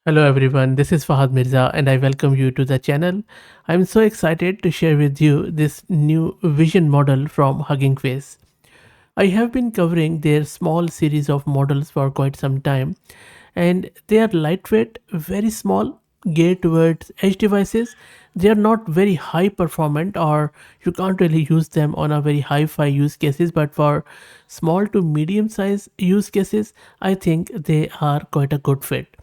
Hello everyone, this is Fahad Mirza and I welcome you to the channel. I'm so excited to share with you this new vision model from HuggingFace. I have been covering their small series of models for quite some time, and they are lightweight, very small, geared towards edge devices. They are not very high performant, or you can't really use them on a very hi-fi use cases, but for small to medium size use cases, I think they are quite a good fit.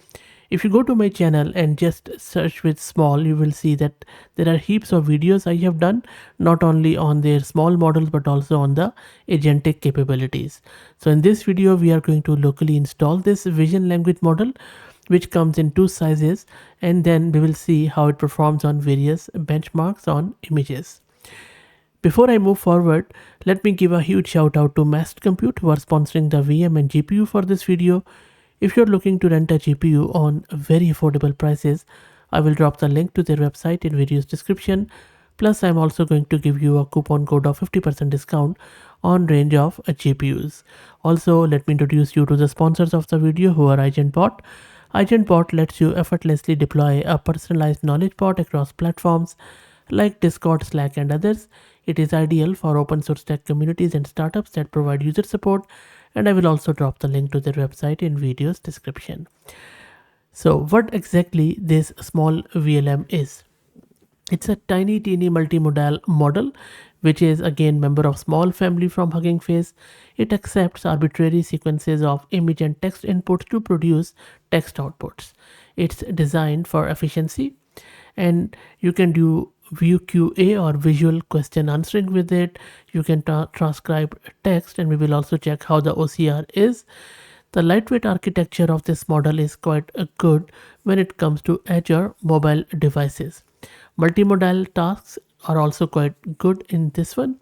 If you go to my channel and just search with small, you will see that there are heaps of videos I have done, not only on their small models but also on the agentic capabilities. So in this video, we are going to locally install this vision language model, which comes in two sizes, and then we will see how it performs on various benchmarks on images. Before I move forward, let me give a huge shout out to Massed Compute who are sponsoring the VM and GPU for this video. If you're looking to rent a GPU on very affordable prices, I will drop the link to their website in video's description. Plus, I'm also going to give you a coupon code of 50% discount on range of GPUs. Also, let me introduce you to the sponsors of the video who are AgentBot. AgentBot lets you effortlessly deploy a personalized knowledge bot across platforms like Discord, Slack, and others. It is ideal for open source tech communities and startups that provide user support, and I will also drop the link to their website in video's description. So, what exactly this small VLM is? It's a tiny, teeny multimodal model, which is again member of small family from Hugging Face. It accepts arbitrary sequences of image and text inputs to produce text outputs. It's designed for efficiency, and you can do view QA or visual question answering with it. You can transcribe text, and we will also check how the OCR is. The lightweight architecture of this model is quite good when it comes to edge or mobile devices. Multimodal tasks are also quite good in this one,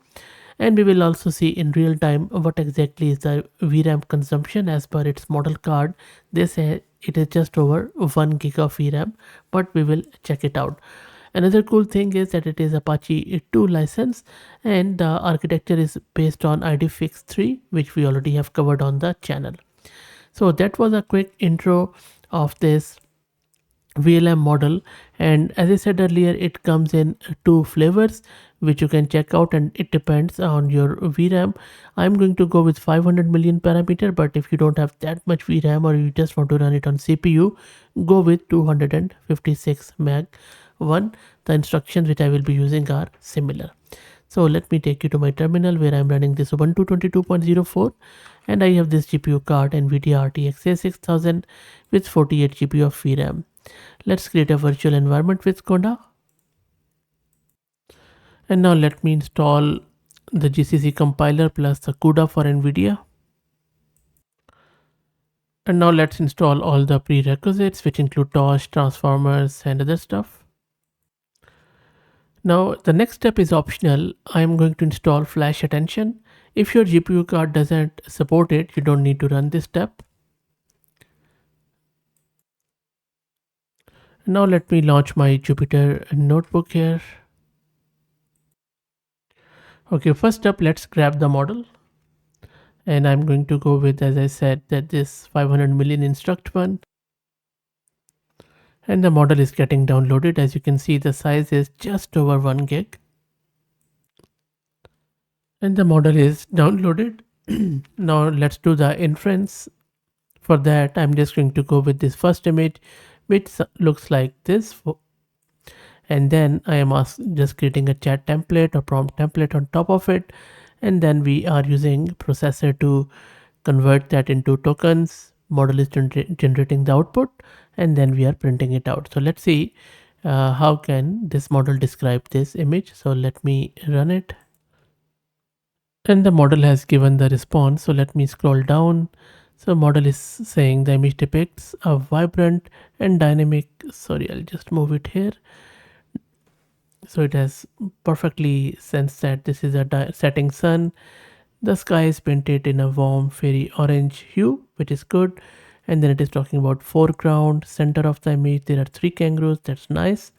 and we will also see in real time what exactly is the VRAM consumption as per its model card. They say it is just over 1 gig of VRAM, but we will check it out. Another cool thing is that it is Apache 2 license, and the architecture is based on IDFix 3, which we already have covered on the channel. So that was a quick intro of this VLM model, and as I said earlier, it comes in two flavors which you can check out, and it depends on your VRAM. I'm going to go with 500 million parameter, but if you don't have that much VRAM or you just want to run it on CPU, go with 256 meg one. The instructions which I will be using are similar. So let me take you to my terminal where I'm running this Ubuntu 22.04, and I have this GPU card NVIDIA RTX A6000 with 48 GB of VRAM. Let's create a virtual environment with Conda. And now let me install the GCC compiler plus the CUDA for NVIDIA. And now let's install all the prerequisites, which include torch, transformers, and other stuff. Now the next step is optional. I'm going to install flash attention. If your GPU card doesn't support it, you don't need to run this step. Now let me launch my Jupyter notebook here. Okay, first up, let's grab the model. And I'm going to go with, as I said, that this 500 million instruct one. And the model is getting downloaded. As you can see, the size is just over 1 gig. And the model is downloaded. Now let's do the inference. For that, I'm just going to go with this first image, which looks like this. And then I am just creating a chat template or prompt template on top of it. And then we are using processor to convert that into tokens. Model is generating the output, and then we are printing it out. So let's see how can this model describe this image. So let me run it. And the model has given the response. So let me scroll down. So model is saying the image depicts a vibrant and dynamic, sorry, I'll just move it here. So it has perfectly sensed that this is a setting sun. The sky is painted in a warm fairy orange hue, which is good. And then it is talking about foreground, center of the image. There are 3 kangaroos. That's nice.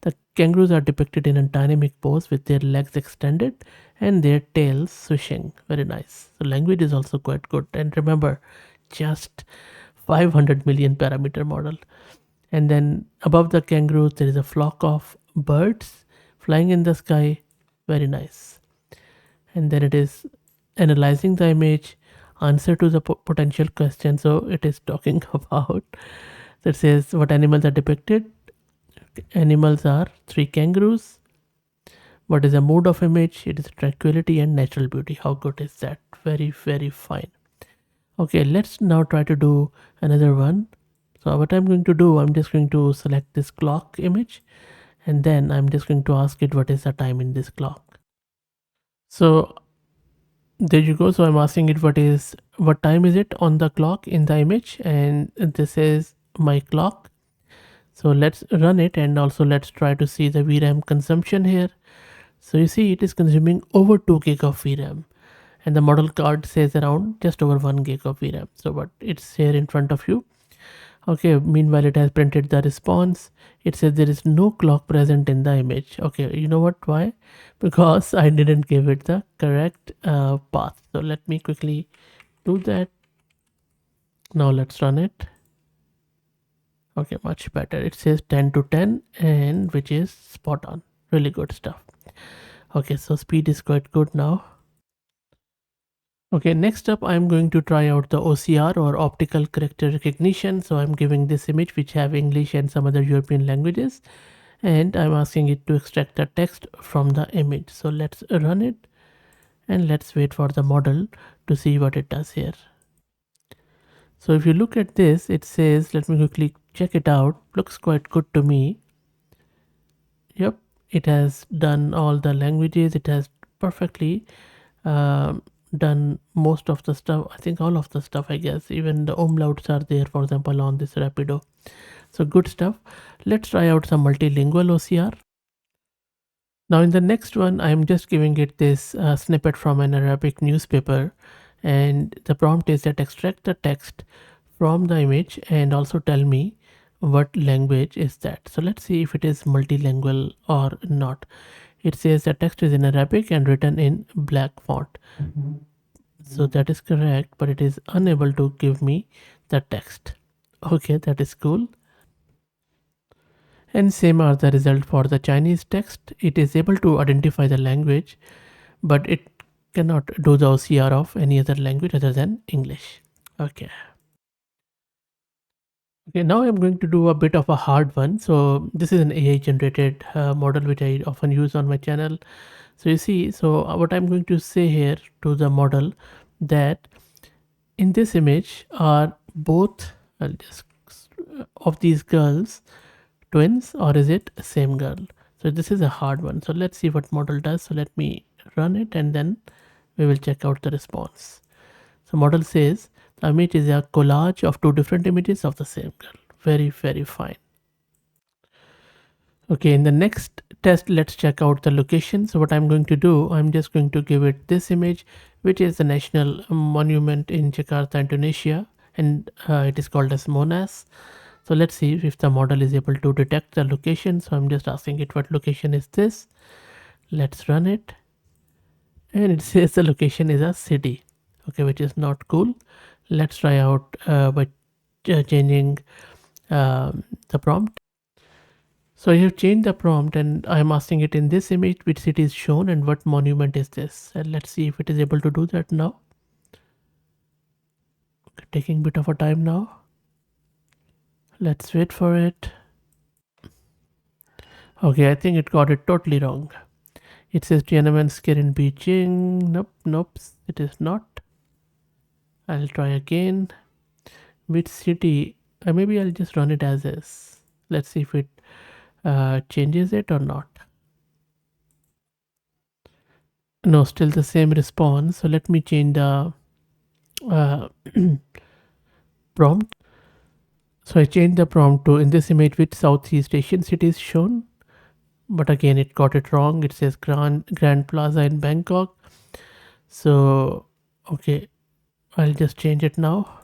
The kangaroos are depicted in a dynamic pose with their legs extended and their tails swishing. Very nice. The language is also quite good. And remember, just 500 million parameter model. And then above the kangaroos, there is a flock of birds flying in the sky. Very nice. And then it is analyzing the image, answer to the potential question. So it is talking about, that says what animals are depicted. Animals are 3 kangaroos. What is the mood of image? It is tranquility and natural beauty. How good is that? Very, very fine. Okay, let's now try to do another one. So what I'm going to do, I'm just going to select this clock image, and then I'm just going to ask it what is the time in this clock. So there you go. So I'm asking it what time is it on the clock in the image, and this is my clock. So let's run it, and also let's try to see the VRAM consumption here. So you see it is consuming over 2 gig of VRAM, and the model card says around just over 1 gig of VRAM. So but it's here in front of you. Okay, meanwhile it has printed the response. It says there is no clock present in the image. Okay, you know what, why? Because I didn't give it the correct path. So let me quickly do that. Now let's run it. Okay, much better. It says 10 to 10, and which is spot on. Really good stuff. Okay, so speed is quite good now. Okay, next up I'm going to try out the OCR, or optical character recognition. So I'm giving this image which have English and some other European languages, and I'm asking it to extract the text from the image. So let's run it, and let's wait for the model to see what it does here. So if you look at this, it says, let me quickly check it out. Looks quite good to me. Yep, it has done all the languages. It has perfectly done most of the stuff. I think all of the stuff, I guess. Even the umlauts are there, for example, on this Rapido. So good stuff. Let's try out some multilingual OCR. Now in the next one, I'm just giving it this snippet from an Arabic newspaper, and the prompt is that extract the text from the image and also tell me what language is that. So let's see if it is multilingual or not. It says the text is in Arabic and written in black font. So that is correct, but it is unable to give me the text. Okay, that is cool. And same are the result for the Chinese text. It is able to identify the language, but it cannot do the OCR of any other language other than English. Okay. Okay, now I'm going to do a bit of a hard one. So this is an AI generated model which I often use on my channel. So you see, so what I'm going to say here to the model, that in this image are both, I'll just, of these girls twins, or is it same girl? So this is a hard one. So let's see what model does. So let me run it, and then we will check out the response. So model says the image is a collage of 2 different images of the same girl. Very, very fine. Okay, in the next test, let's check out the location. So what I'm going to do, I'm just going to give it this image, which is the national monument in Jakarta, Indonesia, and it is called as Monas. So let's see if the model is able to detect the location. So I'm just asking it what location is this. Let's run it, and it says the location is a city. Okay, which is not cool. Let's try out by changing the prompt. So I have changed the prompt, and I'm asking it in this image which city is shown and what monument is this. And let's see if it is able to do that now. Okay, taking a bit of a time now. Let's wait for it. Okay, I think it got it totally wrong. It says Tiananmen Square in Beijing. Nope, nope, it is not. I'll try again. Which city? Maybe I'll just run it as is. Let's see if it changes it or not. No, still the same response. So let me change the prompt. So I changed the prompt to, in this image, which Southeast Asian city is shown. But again, it got it wrong. It says Grand Plaza in Bangkok. So, okay, I'll just change it now.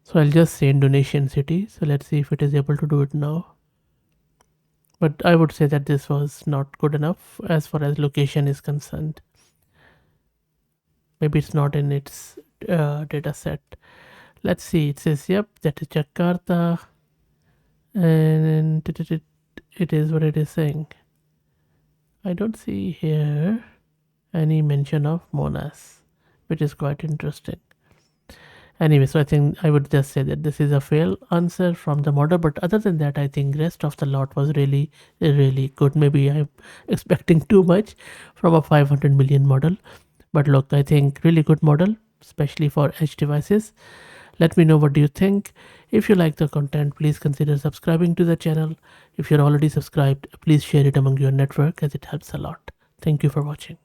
So I'll just say Indonesian city. So let's see if it is able to do it now. But I would say that this was not good enough as far as location is concerned. Maybe it's not in its data set. Let's see. It says, yep, that is Jakarta. And it is what it is saying. I don't see here any mention of Monas, which is quite interesting. Anyway, so I think I would just say that this is a fail answer from the model, but other than that, I think rest of the lot was really good. Maybe I'm expecting too much from a 500 million model, but look, I think really good model, especially for edge devices. Let me know what do you think. If you like the content, please consider subscribing to the channel. If you're already subscribed, please share it among your network as it helps a lot. Thank you for watching.